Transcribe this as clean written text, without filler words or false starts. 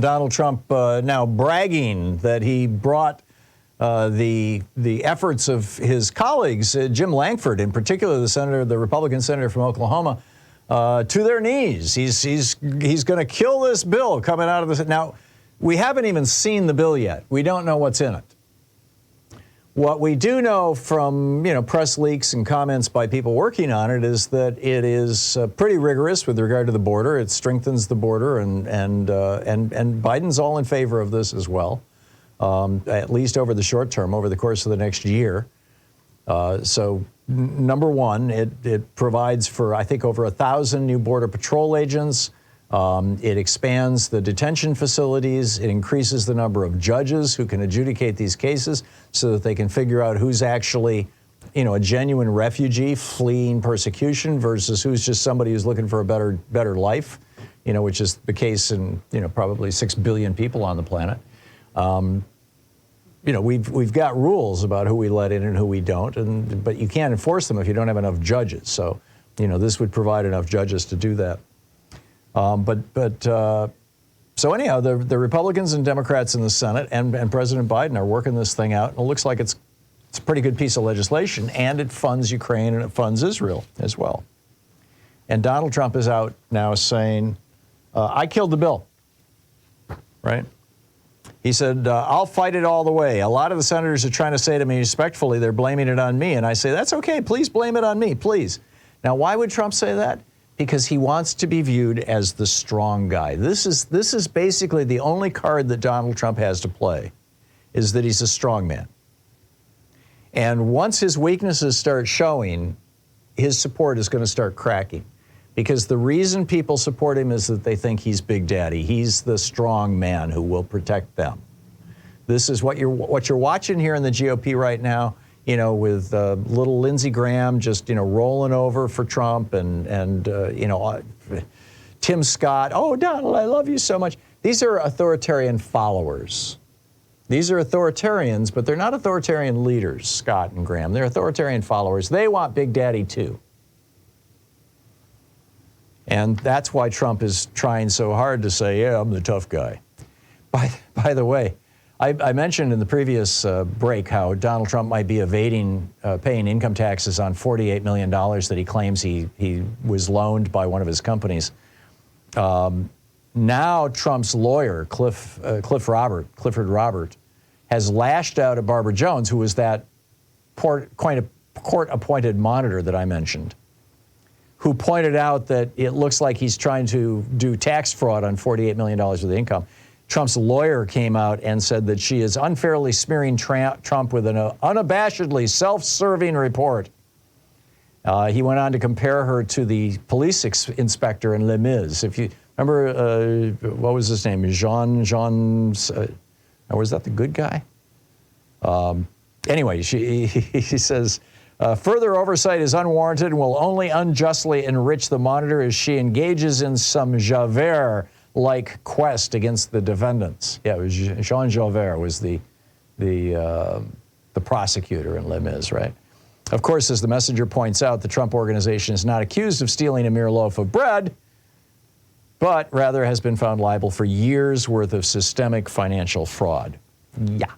and Donald Trump now bragging that he brought the efforts of his colleagues, Jim Lankford in particular, the Republican senator from Oklahoma, to their knees. He's going to kill this bill coming out of this. Now, we haven't even seen the bill yet. We don't know what's in it. What we do know from press leaks and comments by people working on it is that it is pretty rigorous with regard to the border. It strengthens the border, and Biden's all in favor of this as well, at least over the short term, over the course of the next year. So number one, it provides for, I think, over 1,000 new Border Patrol agents. It expands the detention facilities. It increases the number of judges who can adjudicate these cases so that they can figure out who's actually, a genuine refugee fleeing persecution versus who's just somebody who's looking for a better life, which is the case in, probably 6 billion people on the planet. We've got rules about who we let in and who we don't, but you can't enforce them if you don't have enough judges. So, this would provide enough judges to do that. So anyhow, the Republicans and Democrats in the Senate and President Biden are working this thing out. And it looks like it's a pretty good piece of legislation, and it funds Ukraine and it funds Israel as well. And Donald Trump is out now saying, I killed the bill, right? He said, I'll fight it all the way. A lot of the senators are trying to say to me respectfully, they're blaming it on me. And I say, that's okay. Please blame it on me, please. Now, why would Trump say that? Because he wants to be viewed as the strong guy. This is basically the only card that Donald Trump has to play, is that he's a strong man. And once his weaknesses start showing, his support is going to start cracking. Because the reason people support him is that they think he's Big Daddy. He's the strong man who will protect them. This is what you're watching here in the GOP right now. With little Lindsey Graham just, rolling over for Trump and Tim Scott. Oh, Donald, I love you so much. These are authoritarian followers. These are authoritarians, but they're not authoritarian leaders, Scott and Graham. They're authoritarian followers. They want Big Daddy, too. And that's why Trump is trying so hard to say, yeah, I'm the tough guy. By the way, I mentioned in the previous break how Donald Trump might be evading paying income taxes on $48 million that he claims he was loaned by one of his companies. Now Trump's lawyer, Clifford Robert, has lashed out at Barbara Jones, who was that court-appointed monitor that I mentioned, who pointed out that it looks like he's trying to do tax fraud on $48 million of the income. Trump's lawyer came out and said that she is unfairly smearing Trump with an unabashedly self-serving report. He went on to compare her to the police inspector in Les Mis. If you remember, what was his name? Jean, was that the good guy? Anyway, he says, further oversight is unwarranted and will only unjustly enrich the monitor as she engages in some Javert-like quest against the defendants. Yeah, it was Jean Javert was the prosecutor in Les Mis, right? Of course, as the messenger points out, the Trump organization is not accused of stealing a mere loaf of bread, but rather has been found liable for years' worth of systemic financial fraud. Yeah.